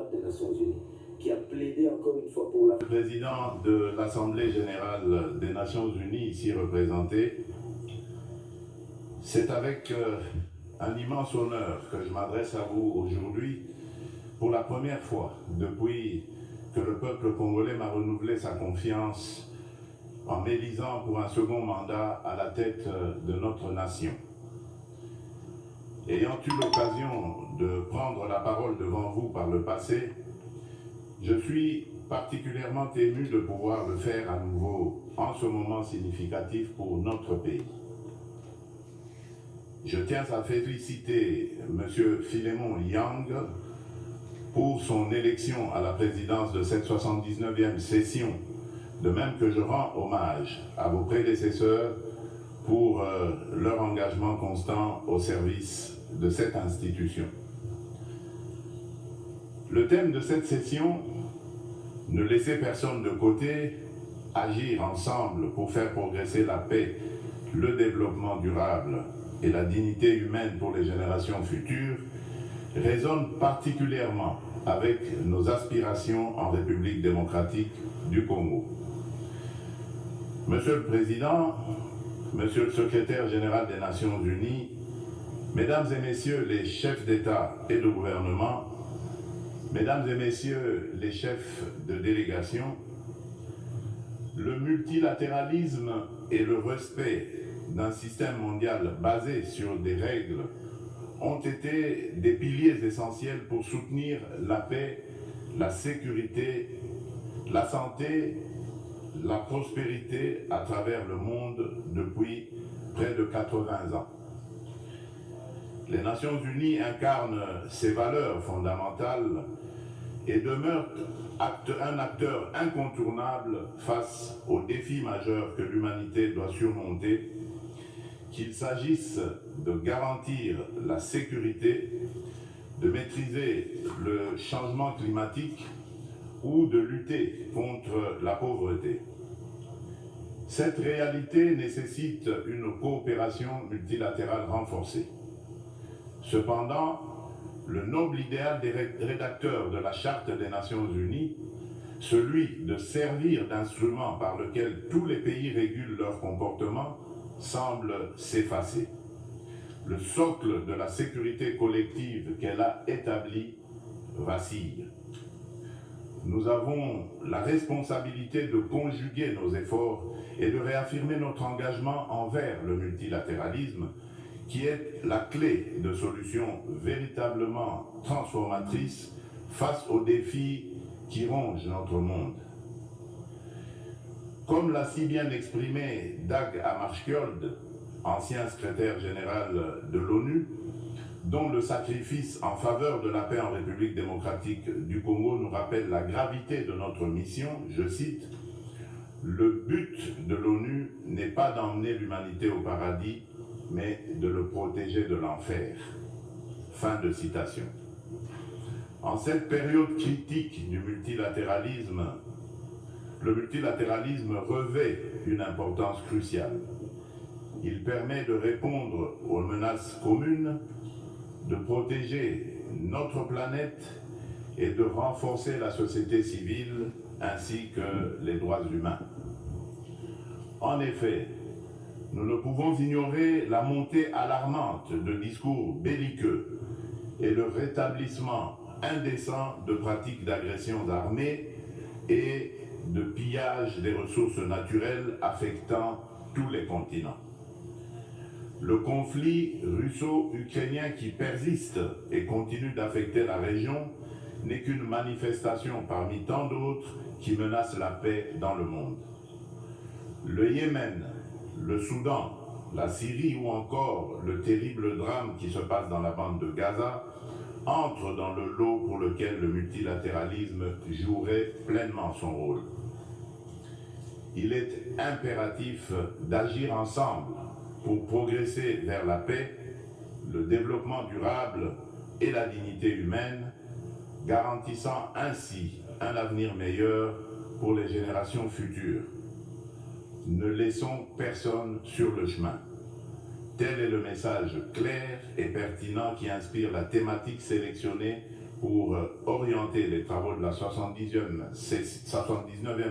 générale des Nations Unies, qui a plaidé encore une fois pour la... Le président de l'Assemblée générale des Nations Unies, ici représenté, c'est avec un immense honneur que je m'adresse à vous aujourd'hui pour la première fois depuis que le peuple congolais m'a renouvelé sa confiance en m'élisant pour un second mandat à la tête de notre nation. Ayant eu l'occasion de prendre la parole devant vous par le passé, je suis particulièrement ému de pouvoir le faire à nouveau en ce moment significatif pour notre pays. Je tiens à féliciter M. Philémon Yang pour son élection à la présidence de cette 79e session, de même que je rends hommage à vos prédécesseurs pour leur engagement constant au service de cette institution. Le thème de cette session, ne laisser personne de côté, agir ensemble pour faire progresser la paix, le développement durable et la dignité humaine pour les générations futures, résonne particulièrement avec nos aspirations en République démocratique du Congo. Monsieur le Président, Monsieur le Secrétaire général des Nations Unies, Mesdames et Messieurs les chefs d'État et de gouvernement, Mesdames et Messieurs les chefs de délégation, le multilatéralisme et le respect d'un système mondial basé sur des règles ont été des piliers essentiels pour soutenir la paix, la sécurité, la santé, la prospérité à travers le monde depuis près de 80 ans. Les Nations Unies incarnent ces valeurs fondamentales et demeurent un acteur incontournable face aux défis majeurs que l'humanité doit surmonter, qu'il s'agisse de garantir la sécurité, de maîtriser le changement climatique ou de lutter contre la pauvreté. Cette réalité nécessite une coopération multilatérale renforcée. Cependant, le noble idéal des rédacteurs de la Charte des Nations Unies, celui de servir d'instrument par lequel tous les pays régulent leur comportement, semble s'effacer. Le socle de la sécurité collective qu'elle a établi vacille. Nous avons la responsabilité de conjuguer nos efforts et de réaffirmer notre engagement envers le multilatéralisme, qui est la clé de solutions véritablement transformatrices face aux défis qui rongent notre monde. Comme l'a si bien exprimé Dag Hammarskjöld, ancien secrétaire général de l'ONU, dont le sacrifice en faveur de la paix en République démocratique du Congo nous rappelle la gravité de notre mission, je cite, « Le but de l'ONU n'est pas d'emmener l'humanité au paradis, mais de le protéger de l'enfer. » Fin de citation. En cette période critique du multilatéralisme, le multilatéralisme revêt une importance cruciale. Il permet de répondre aux menaces communes, de protéger notre planète et de renforcer la société civile ainsi que les droits humains. En effet, nous ne pouvons ignorer la montée alarmante de discours belliqueux et le rétablissement indécent de pratiques d'agressions armées et de pillage des ressources naturelles affectant tous les continents. Le conflit russo-ukrainien qui persiste et continue d'affecter la région n'est qu'une manifestation parmi tant d'autres qui menacent la paix dans le monde. Le Yémen, le Soudan, la Syrie ou encore le terrible drame qui se passe dans la bande de Gaza entrent dans le lot pour lequel le multilatéralisme jouerait pleinement son rôle. Il est impératif d'agir ensemble pour progresser vers la paix, le développement durable et la dignité humaine, garantissant ainsi un avenir meilleur pour les générations futures. Ne laissons personne sur le chemin. Tel est le message clair et pertinent qui inspire la thématique sélectionnée pour orienter les travaux de la 79e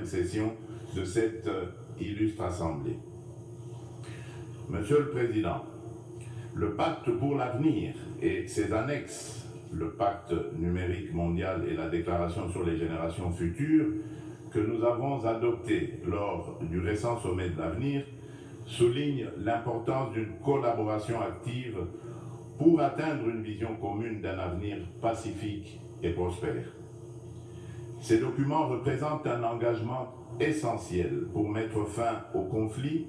session de cette illustre Assemblée. Monsieur le Président, le Pacte pour l'avenir et ses annexes, le Pacte numérique mondial et la Déclaration sur les générations futures, que nous avons adopté lors du récent sommet de l'avenir, soulignent l'importance d'une collaboration active pour atteindre une vision commune d'un avenir pacifique et prospère. Ces documents représentent un engagement essentiel pour mettre fin aux conflits,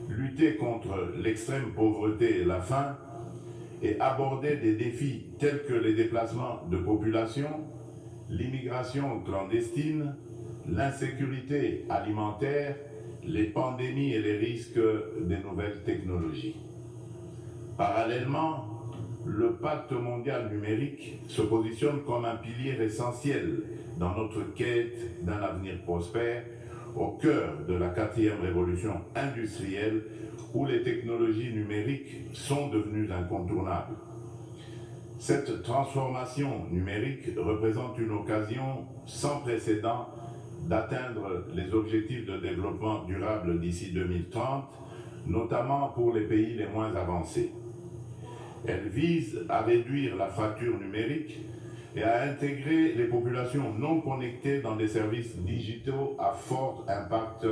lutter contre l'extrême pauvreté et la faim, et aborder des défis tels que les déplacements de population, l'immigration clandestine, l'insécurité alimentaire, les pandémies et les risques des nouvelles technologies. Parallèlement, le Pacte mondial numérique se positionne comme un pilier essentiel dans notre quête d'un avenir prospère au cœur de la 4e révolution industrielle où les technologies numériques sont devenues incontournables. Cette transformation numérique représente une occasion sans précédent d'atteindre les objectifs de développement durable d'ici 2030, notamment pour les pays les moins avancés. Elle vise à réduire la fracture numérique et à intégrer les populations non connectées dans des services digitaux à fort impact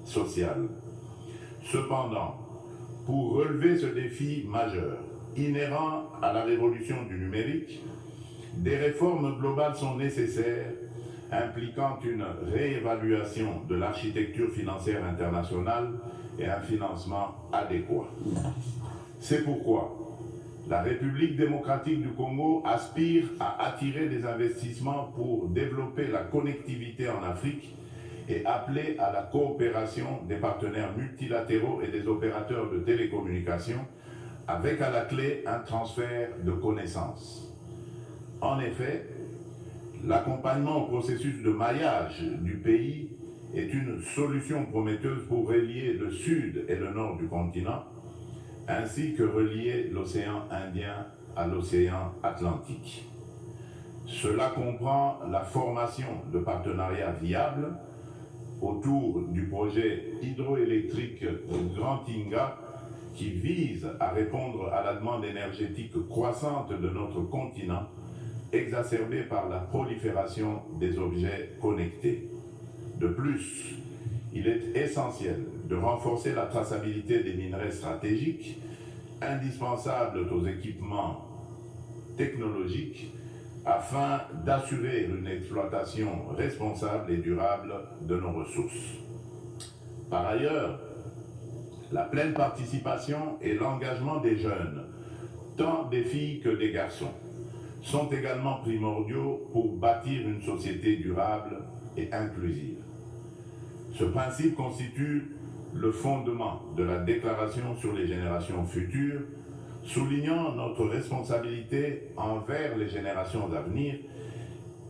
social. Cependant, pour relever ce défi majeur, inhérent à la révolution du numérique, des réformes globales sont nécessaires, impliquant une réévaluation de l'architecture financière internationale et un financement adéquat. C'est pourquoi la République démocratique du Congo aspire à attirer des investissements pour développer la connectivité en Afrique et appeler à la coopération des partenaires multilatéraux et des opérateurs de télécommunications avec à la clé un transfert de connaissances. En effet, l'accompagnement au processus de maillage du pays est une solution prometteuse pour relier le sud et le nord du continent, ainsi que relier l'océan Indien à l'océan Atlantique. Cela comprend la formation de partenariats viables autour du projet hydroélectrique Grand Inga qui vise à répondre à la demande énergétique croissante de notre continent, exacerbée par la prolifération des objets connectés. De plus, il est essentiel de renforcer la traçabilité des minerais stratégiques, indispensables aux équipements technologiques, afin d'assurer une exploitation responsable et durable de nos ressources. Par ailleurs, la pleine participation et l'engagement des jeunes, tant des filles que des garçons, sont également primordiaux pour bâtir une société durable et inclusive. Ce principe constitue le fondement de la Déclaration sur les générations futures, soulignant notre responsabilité envers les générations à venir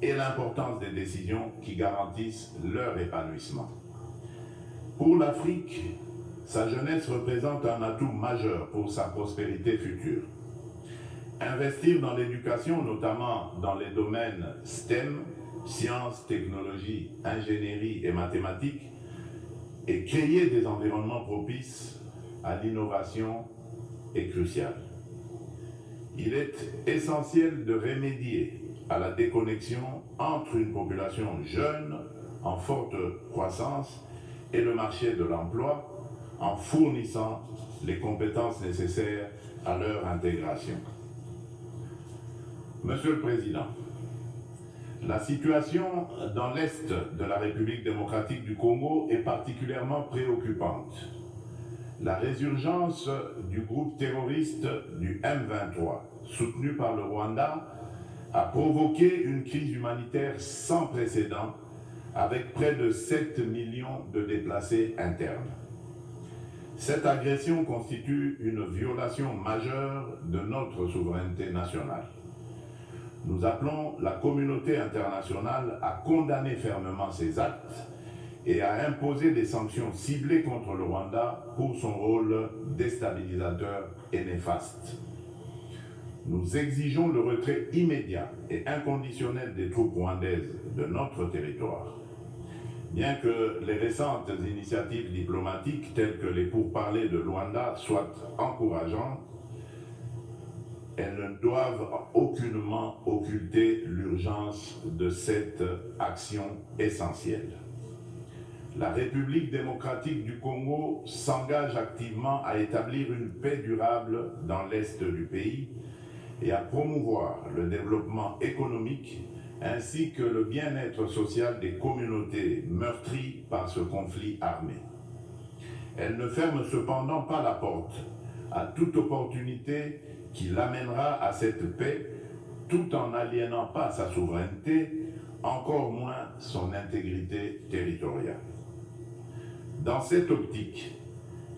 et l'importance des décisions qui garantissent leur épanouissement. Pour l'Afrique, sa jeunesse représente un atout majeur pour sa prospérité future. Investir dans l'éducation, notamment dans les domaines STEM, sciences, technologies, ingénierie et mathématiques, et créer des environnements propices à l'innovation est crucial. Il est essentiel de remédier à la déconnexion entre une population jeune en forte croissance et le marché de l'emploi en fournissant les compétences nécessaires à leur intégration. Monsieur le Président, la situation dans l'Est de la République démocratique du Congo est particulièrement préoccupante. La résurgence du groupe terroriste du M23, soutenu par le Rwanda, a provoqué une crise humanitaire sans précédent avec près de 7 millions de déplacés internes. Cette agression constitue une violation majeure de notre souveraineté nationale. Nous appelons la communauté internationale à condamner fermement ces actes et à imposer des sanctions ciblées contre le Rwanda pour son rôle déstabilisateur et néfaste. nous exigeons le retrait immédiat et inconditionnel des troupes rwandaises de notre territoire. Bien que les récentes initiatives diplomatiques telles que les pourparlers de Luanda soient encourageantes, elles ne doivent aucunement occulter l'urgence de cette action essentielle. La République démocratique du Congo s'engage activement à établir une paix durable dans l'est du pays et à promouvoir le développement économique ainsi que le bien-être social des communautés meurtries par ce conflit armé. Elle ne ferme cependant pas la porte à toute opportunité qui l'amènera à cette paix tout en n'aliénant pas sa souveraineté, encore moins son intégrité territoriale. Dans cette optique,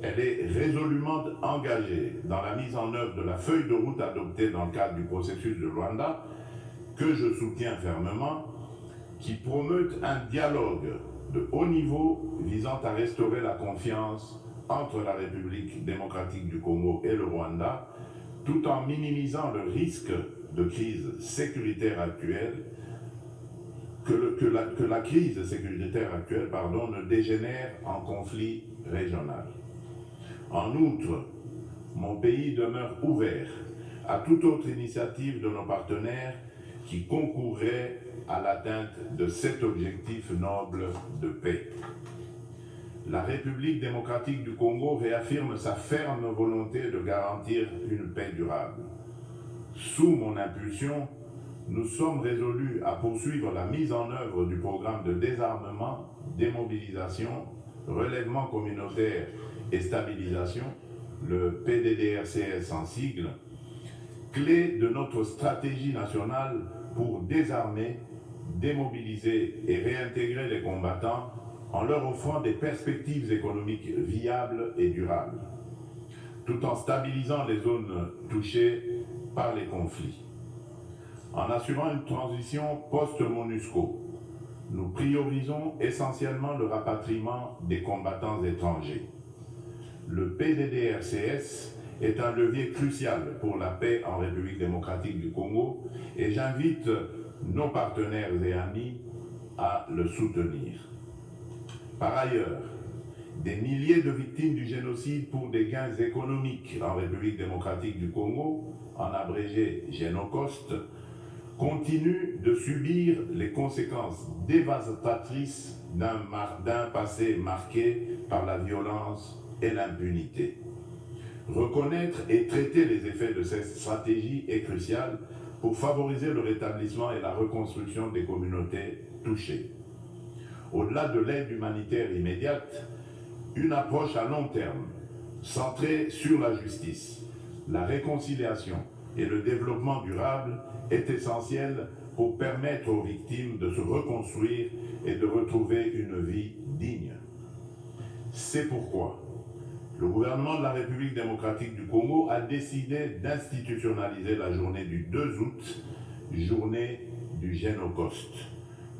elle est résolument engagée dans la mise en œuvre de la feuille de route adoptée dans le cadre du processus de Luanda, que je soutiens fermement, qui promeut un dialogue de haut niveau visant à restaurer la confiance entre la République démocratique du Congo et le Rwanda, tout en minimisant le risque de crise sécuritaire actuelle, que la crise sécuritaire actuelle ne dégénère en conflit régional. En outre, mon pays demeure ouvert à toute autre initiative de nos partenaires qui concourrait à l'atteinte de cet objectif noble de paix. La République démocratique du Congo réaffirme sa ferme volonté de garantir une paix durable. Sous mon impulsion, nous sommes résolus à poursuivre la mise en œuvre du programme de désarmement, démobilisation, relèvement communautaire et stabilisation, le PDDRCS en sigle, clé de notre stratégie nationale pour désarmer, démobiliser et réintégrer les combattants en leur offrant des perspectives économiques viables et durables, tout en stabilisant les zones touchées par les conflits. En assurant une transition post-MONUSCO, nous priorisons essentiellement le rapatriement des combattants étrangers. Le PDDRCS est un levier crucial pour la paix en République démocratique du Congo et j'invite nos partenaires et amis à le soutenir. Par ailleurs, des milliers de victimes du génocide pour des gains économiques en République démocratique du Congo, en abrégé Génocost, continuent de subir les conséquences dévastatrices d'un passé marqué par la violence et l'impunité. Reconnaître et traiter les effets de cette stratégie est crucial pour favoriser le rétablissement et la reconstruction des communautés touchées. Au-delà de l'aide humanitaire immédiate, une approche à long terme, centrée sur la justice, la réconciliation et le développement durable est essentielle pour permettre aux victimes de se reconstruire et de retrouver une vie digne. C'est pourquoi le gouvernement de la République démocratique du Congo a décidé d'institutionnaliser la journée du 2 août, journée du Génocost,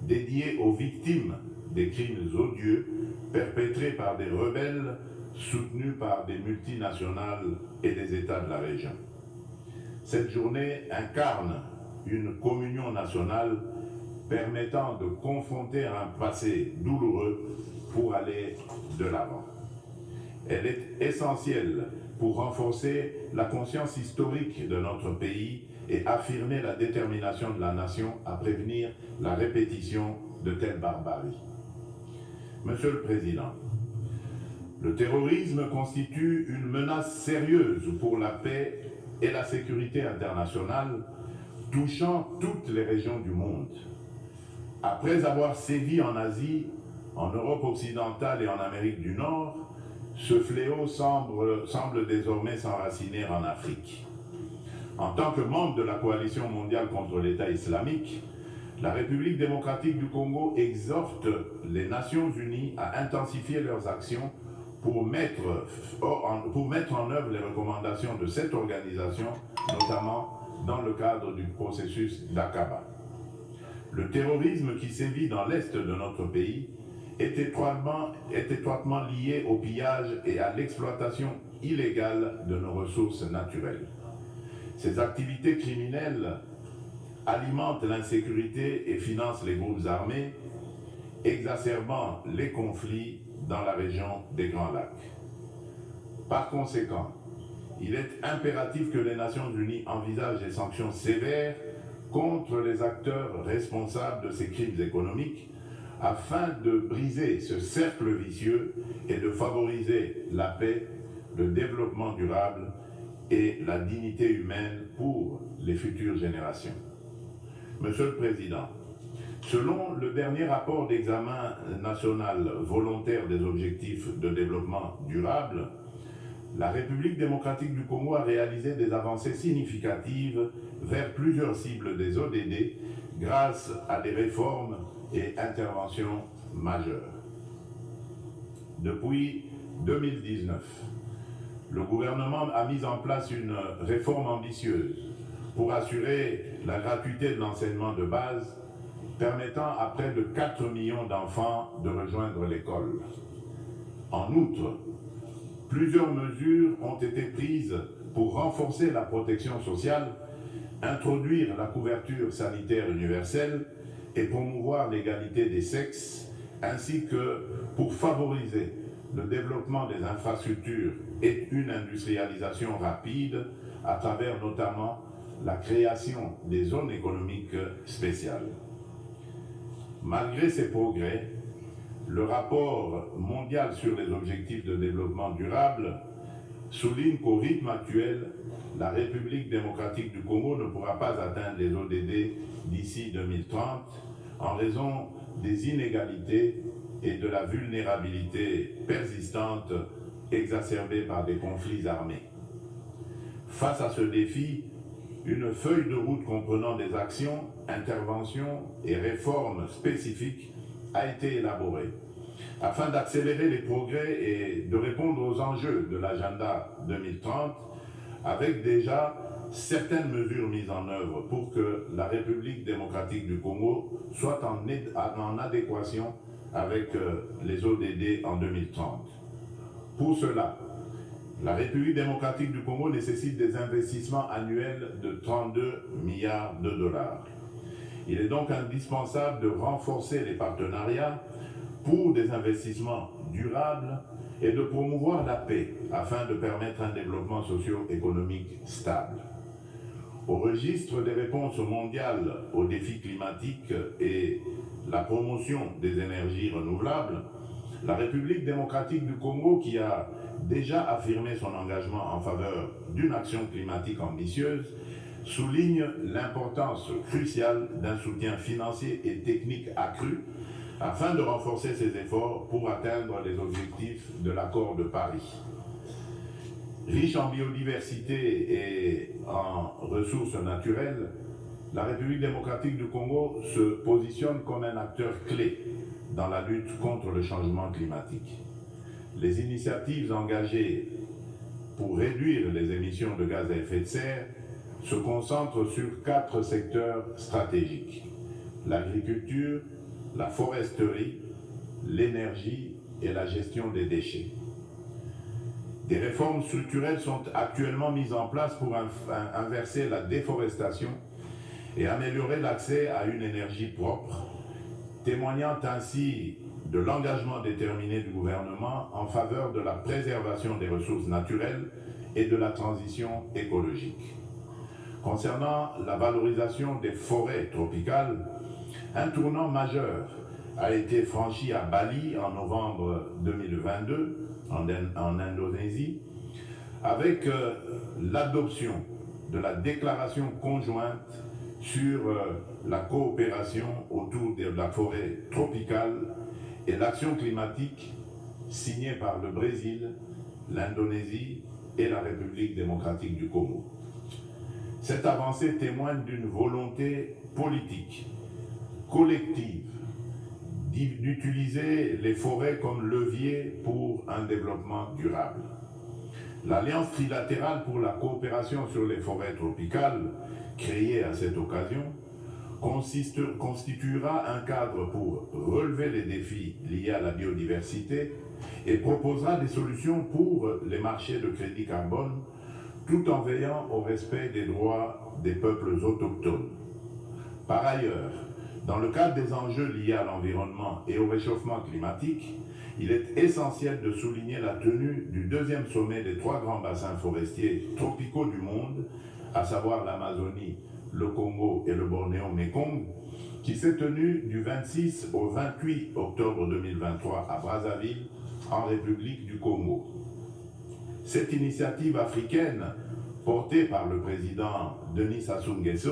dédiée aux victimes des crimes odieux perpétrés par des rebelles soutenus par des multinationales et des États de la région. Cette journée incarne une communion nationale permettant de confronter un passé douloureux pour aller de l'avant. Elle est essentielle pour renforcer la conscience historique de notre pays et affirmer la détermination de la nation à prévenir la répétition de telles barbaries. Monsieur le Président, le terrorisme constitue une menace sérieuse pour la paix et la sécurité internationale, touchant toutes les régions du monde. Après avoir sévi en Asie, en Europe occidentale et en Amérique du Nord, ce fléau semble désormais s'enraciner en Afrique. En tant que membre de la coalition mondiale contre l'État islamique, la République démocratique du Congo exhorte les Nations unies à intensifier leurs actions pour mettre en œuvre les recommandations de cette organisation, notamment dans le cadre du processus d'Aqaba. Le terrorisme qui sévit dans l'est de notre pays est étroitement lié au pillage et à l'exploitation illégale de nos ressources naturelles. Ces activités criminelles alimentent l'insécurité et financent les groupes armés, exacerbant les conflits dans la région des Grands Lacs. Par conséquent, il est impératif que les Nations Unies envisagent des sanctions sévères contre les acteurs responsables de ces crimes économiques afin de briser ce cercle vicieux et de favoriser la paix, le développement durable et la dignité humaine pour les futures générations. Monsieur le Président, selon le dernier rapport d'examen national volontaire des objectifs de développement durable, la République démocratique du Congo a réalisé des avancées significatives vers plusieurs cibles des ODD grâce à des réformes et interventions majeures. Depuis 2019, le gouvernement a mis en place une réforme ambitieuse pour assurer la gratuité de l'enseignement de base, permettant à près de 4 millions d'enfants de rejoindre l'école. En outre, plusieurs mesures ont été prises pour renforcer la protection sociale, introduire la couverture sanitaire universelle et promouvoir l'égalité des sexes, ainsi que pour favoriser le développement des infrastructures et une industrialisation rapide à travers notamment la création des zones économiques spéciales. Malgré ces progrès, le rapport mondial sur les objectifs de développement durable souligne qu'au rythme actuel, la République démocratique du Congo ne pourra pas atteindre les ODD d'ici 2030 en raison des inégalités et de la vulnérabilité persistante exacerbée par des conflits armés. Face à ce défi, une feuille de route comprenant des actions, interventions et réformes spécifiques a été élaborée afin d'accélérer les progrès et de répondre aux enjeux de l'agenda 2030 avec déjà certaines mesures mises en œuvre pour que la République démocratique du Congo soit en adéquation avec les ODD en 2030. Pour cela, la République démocratique du Congo nécessite des investissements annuels de 32 milliards de dollars. Il est donc indispensable de renforcer les partenariats pour des investissements durables et de promouvoir la paix afin de permettre un développement socio-économique stable. Au registre des réponses mondiales aux défis climatiques et la promotion des énergies renouvelables, la République démocratique du Congo, qui a déjà affirmé son engagement en faveur d'une action climatique ambitieuse, souligne l'importance cruciale d'un soutien financier et technique accru afin de renforcer ses efforts pour atteindre les objectifs de l'accord de Paris. Riche en biodiversité et en ressources naturelles, la République démocratique du Congo se positionne comme un acteur clé dans la lutte contre le changement climatique. Les initiatives engagées pour réduire les émissions de gaz à effet de serre se concentrent sur 4 secteurs stratégiques: l'agriculture, la foresterie, l'énergie et la gestion des déchets. Des réformes structurelles sont actuellement mises en place pour inverser la déforestation et améliorer l'accès à une énergie propre, témoignant ainsi de l'engagement déterminé du gouvernement en faveur de la préservation des ressources naturelles et de la transition écologique. Concernant la valorisation des forêts tropicales, un tournant majeur a été franchi à Bali en novembre 2022, en Indonésie, avec l'adoption de la déclaration conjointe sur la coopération autour de la forêt tropicale et l'action climatique signée par le Brésil, l'Indonésie et la République démocratique du Congo. Cette avancée témoigne d'une volonté politique, collective, d'utiliser les forêts comme levier pour un développement durable. L'Alliance trilatérale pour la coopération sur les forêts tropicales, créée à cette occasion, constituera un cadre pour relever les défis liés à la biodiversité et proposera des solutions pour les marchés de crédit carbone, tout en veillant au respect des droits des peuples autochtones. Par ailleurs, dans le cadre des enjeux liés à l'environnement et au réchauffement climatique, il est essentiel de souligner la tenue du deuxième sommet des 3 grands bassins forestiers tropicaux du monde, à savoir l'Amazonie, le Congo et le Bornéo-Mékong, qui s'est tenu du 26 au 28 octobre 2023 à Brazzaville, en République du Congo. Cette initiative africaine, portée par le président Denis Sassou Nguesso,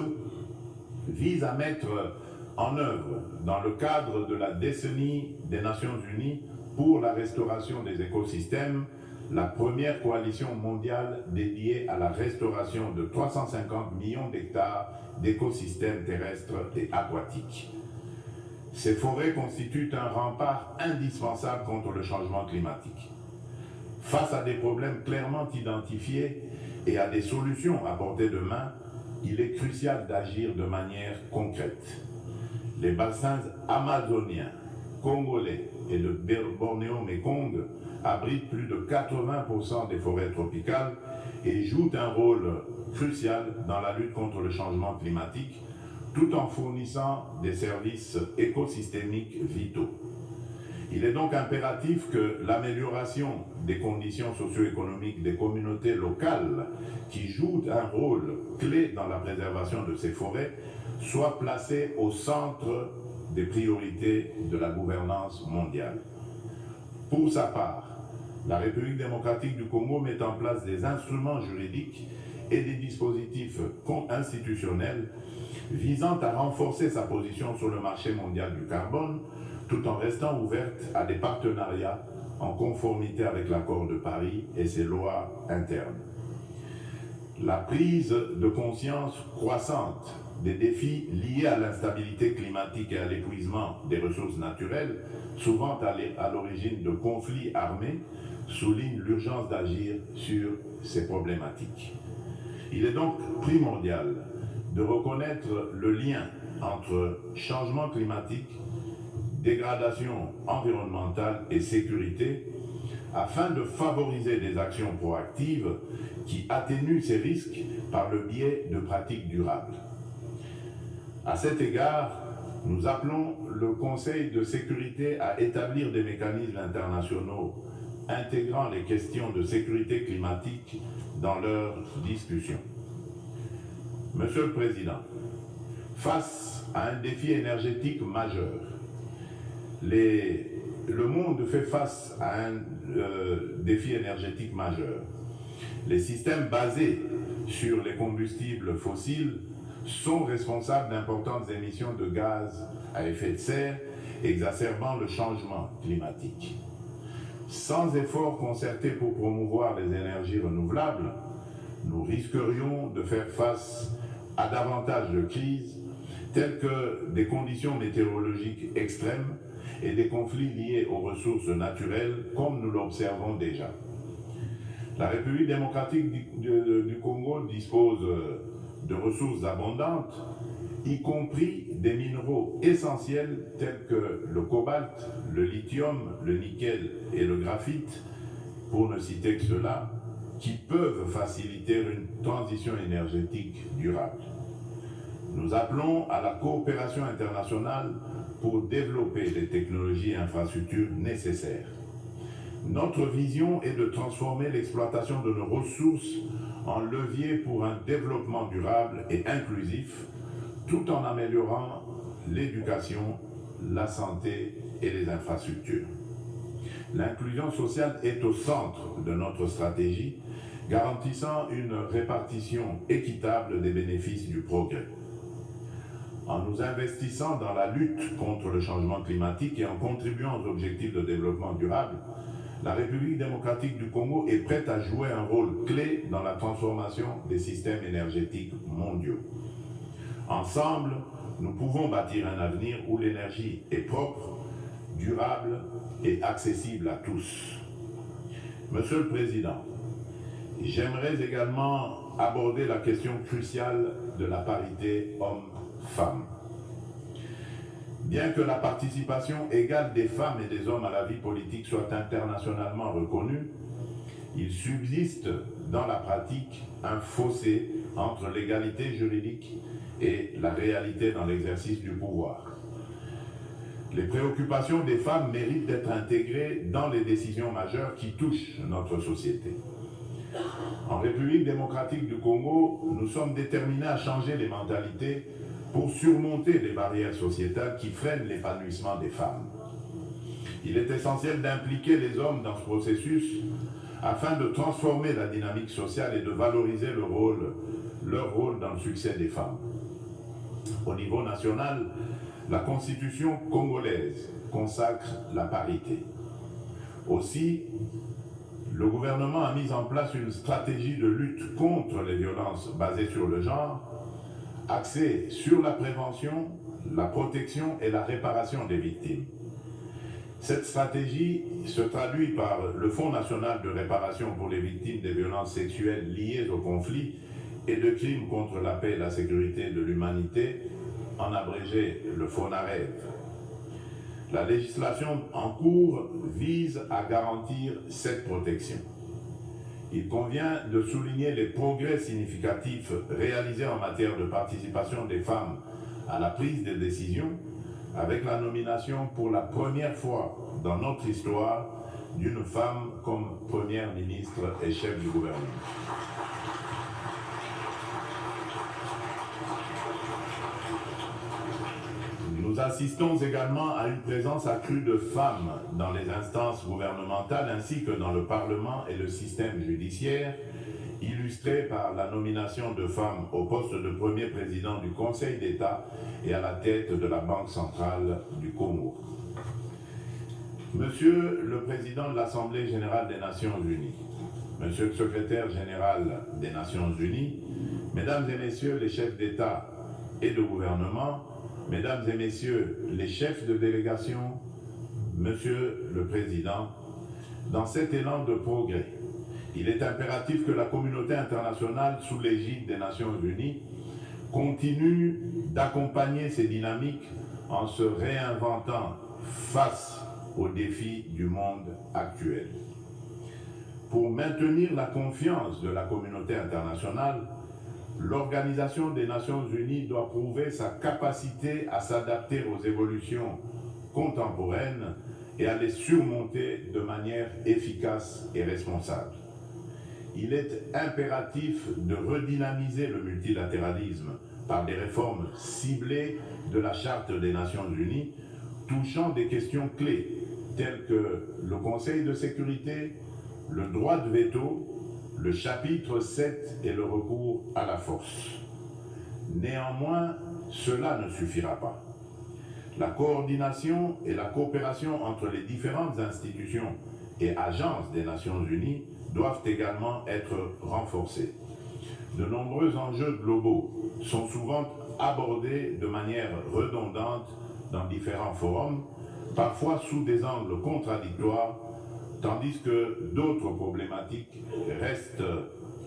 vise à mettre en œuvre, dans le cadre de la décennie des Nations Unies pour la restauration des écosystèmes, la première coalition mondiale dédiée à la restauration de 350 millions d'hectares d'écosystèmes terrestres et aquatiques. Ces forêts constituent un rempart indispensable contre le changement climatique. Face à des problèmes clairement identifiés et à des solutions à portée de main, il est crucial d'agir de manière concrète. Les bassins amazoniens, congolais et de Bornéo-Mékong abritent plus de 80% des forêts tropicales et jouent un rôle crucial dans la lutte contre le changement climatique, tout en fournissant des services écosystémiques vitaux. Il est donc impératif que l'amélioration des conditions socio-économiques des communautés locales qui jouent un rôle clé dans la préservation de ces forêts soit placée au centre des priorités de la gouvernance mondiale. Pour sa part, la République démocratique du Congo met en place des instruments juridiques et des dispositifs institutionnels visant à renforcer sa position sur le marché mondial du carbone, tout en restant ouverte à des partenariats en conformité avec l'accord de Paris et ses lois internes. La prise de conscience croissante des défis liés à l'instabilité climatique et à l'épuisement des ressources naturelles, souvent à l'origine de conflits armés, souligne l'urgence d'agir sur ces problématiques. Il est donc primordial de reconnaître le lien entre changement climatique, dégradation environnementale et sécurité, afin de favoriser des actions proactives qui atténuent ces risques par le biais de pratiques durables. À cet égard, nous appelons le Conseil de sécurité à établir des mécanismes internationaux intégrant les questions de sécurité climatique dans leurs discussions. Monsieur le Président, face à un défi énergétique majeur, le monde fait face à un défi énergétique majeur. Les systèmes basés sur les combustibles fossiles sont responsables d'importantes émissions de gaz à effet de serre, exacerbant le changement climatique. Sans effort concerté pour promouvoir les énergies renouvelables, nous risquerions de faire face à davantage de crises, telles que des conditions météorologiques extrêmes et des conflits liés aux ressources naturelles, comme nous l'observons déjà. La République démocratique du Congo dispose de ressources abondantes, y compris des minéraux essentiels tels que le cobalt, le lithium, le nickel et le graphite, pour ne citer que ceux-là, qui peuvent faciliter une transition énergétique durable. Nous appelons à la coopération internationale pour développer les technologies et infrastructures nécessaires. Notre vision est de transformer l'exploitation de nos ressources en levier pour un développement durable et inclusif, tout en améliorant l'éducation, la santé et les infrastructures. L'inclusion sociale est au centre de notre stratégie, garantissant une répartition équitable des bénéfices du progrès. En nous investissant dans la lutte contre le changement climatique et en contribuant aux objectifs de développement durable, la République démocratique du Congo est prête à jouer un rôle clé dans la transformation des systèmes énergétiques mondiaux. Ensemble, nous pouvons bâtir un avenir où l'énergie est propre, durable et accessible à tous. Monsieur le Président, j'aimerais également aborder la question cruciale de la parité homme-femme. Bien que la participation égale des femmes et des hommes à la vie politique soit internationalement reconnue, il subsiste dans la pratique un fossé entre l'égalité juridique et la réalité dans l'exercice du pouvoir. Les préoccupations des femmes méritent d'être intégrées dans les décisions majeures qui touchent notre société. En République démocratique du Congo, nous sommes déterminés à changer les mentalités pour surmonter les barrières sociétales qui freinent l'épanouissement des femmes. Il est essentiel d'impliquer les hommes dans ce processus afin de transformer la dynamique sociale et de valoriser leur rôle dans le succès des femmes. Au niveau national, la Constitution congolaise consacre la parité. Aussi, le gouvernement a mis en place une stratégie de lutte contre les violences basées sur le genre, axée sur la prévention, la protection et la réparation des victimes. Cette stratégie se traduit par le Fonds national de réparation pour les victimes des violences sexuelles liées au conflit et de crimes contre la paix et la sécurité de l'humanité, en abrégé le FONAREV. La législation en cours vise à garantir cette protection. Il convient de souligner les progrès significatifs réalisés en matière de participation des femmes à la prise des décisions, avec la nomination pour la première fois dans notre histoire d'une femme comme première ministre et chef du gouvernement. Nous assistons également à une présence accrue de femmes dans les instances gouvernementales ainsi que dans le Parlement et le système judiciaire, illustrée par la nomination de femmes au poste de premier président du Conseil d'État et à la tête de la Banque centrale du Congo. Monsieur le Président de l'Assemblée générale des Nations unies, Monsieur le Secrétaire général des Nations unies, Mesdames et Messieurs les chefs d'État et de gouvernement, Mesdames et Messieurs les chefs de délégation, Monsieur le Président, dans cet élan de progrès, il est impératif que la communauté internationale, sous l'égide des Nations unies, continue d'accompagner ces dynamiques en se réinventant face aux défis du monde actuel. Pour maintenir la confiance de la communauté internationale, l'Organisation des Nations unies doit prouver sa capacité à s'adapter aux évolutions contemporaines et à les surmonter de manière efficace et responsable. Il est impératif de redynamiser le multilatéralisme par des réformes ciblées de la Charte des Nations unies, touchant des questions clés telles que le Conseil de sécurité, le droit de veto, le chapitre 7 et le recours à la force. Néanmoins, cela ne suffira pas. La coordination et la coopération entre les différentes institutions et agences des Nations unies doivent également être renforcées. De nombreux enjeux globaux sont souvent abordés de manière redondante dans différents forums, parfois sous des angles contradictoires, tandis que d'autres problématiques restent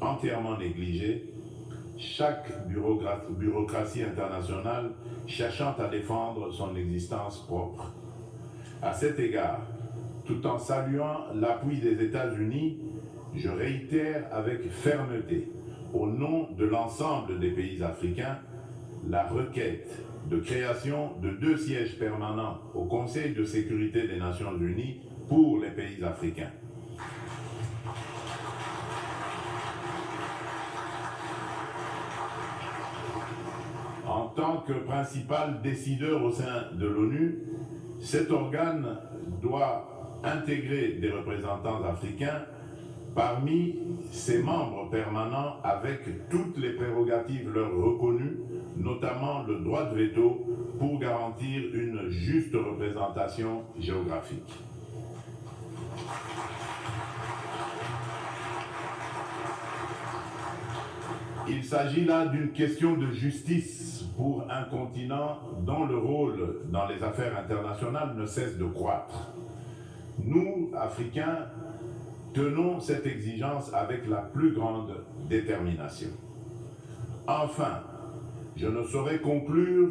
entièrement négligées, chaque bureaucratie internationale cherchant à défendre son existence propre. À cet égard, tout en saluant l'appui des États-Unis, je réitère avec fermeté, au nom de l'ensemble des pays africains, la requête de création de 2 sièges permanents au Conseil de sécurité des Nations unies pour les pays africains. En tant que principal décideur au sein de l'ONU, cet organe doit intégrer des représentants africains parmi ses membres permanents avec toutes les prérogatives leur reconnues, notamment le droit de veto pour garantir une juste représentation géographique. Il s'agit là d'une question de justice pour un continent dont le rôle dans les affaires internationales ne cesse de croître. Nous, Africains, tenons cette exigence avec la plus grande détermination. Enfin, je ne saurais conclure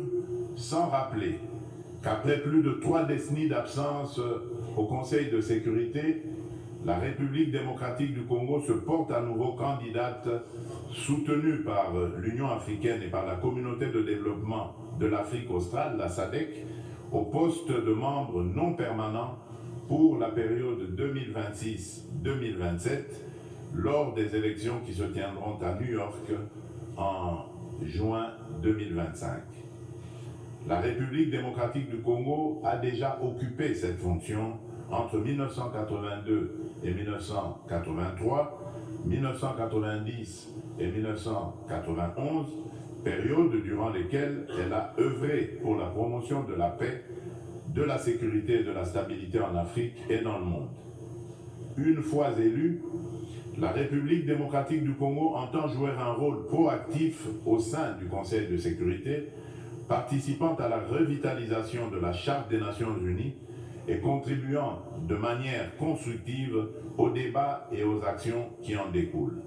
sans rappeler qu'après plus de 3 décennies d'absence au Conseil de sécurité, la République démocratique du Congo se porte à nouveau candidate, soutenue par l'Union africaine et par la communauté de développement de l'Afrique australe, la SADC, au poste de membre non permanent pour la période 2026-2027 lors des élections qui se tiendront à New York en juin 2025. La République démocratique du Congo a déjà occupé cette fonction entre 1982 et 1983, 1990 et 1991, périodes durant lesquelles elle a œuvré pour la promotion de la paix, de la sécurité et de la stabilité en Afrique et dans le monde. Une fois élue, la République démocratique du Congo entend jouer un rôle proactif au sein du Conseil de sécurité, participant à la revitalisation de la Charte des Nations Unies et contribuant de manière constructive aux débats et aux actions qui en découlent.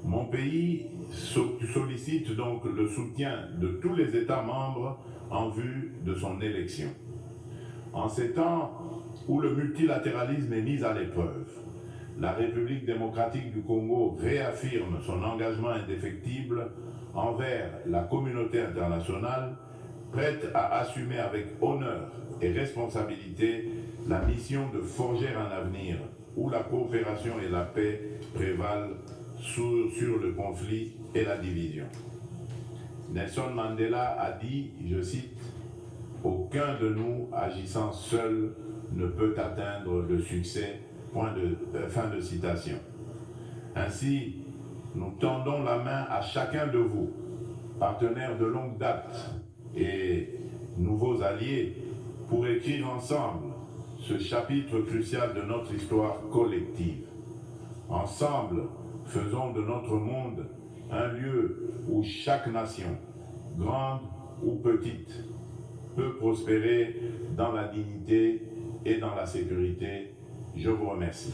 Mon pays sollicite donc le soutien de tous les États membres en vue de son élection. En ces temps où le multilatéralisme est mis à l'épreuve, la République démocratique du Congo réaffirme son engagement indéfectible envers la communauté internationale, prête à assumer avec honneur et responsabilité la mission de forger un avenir où la coopération et la paix prévalent sur le conflit et la division. Nelson Mandela a dit, je cite, « Aucun de nous agissant seul ne peut atteindre le succès ». Fin de citation. Ainsi, nous tendons la main à chacun de vous, partenaires de longue date et nouveaux alliés, pour écrire ensemble ce chapitre crucial de notre histoire collective. Ensemble, faisons de notre monde un lieu où chaque nation, grande ou petite, peut prospérer dans la dignité et dans la sécurité. Je vous remercie.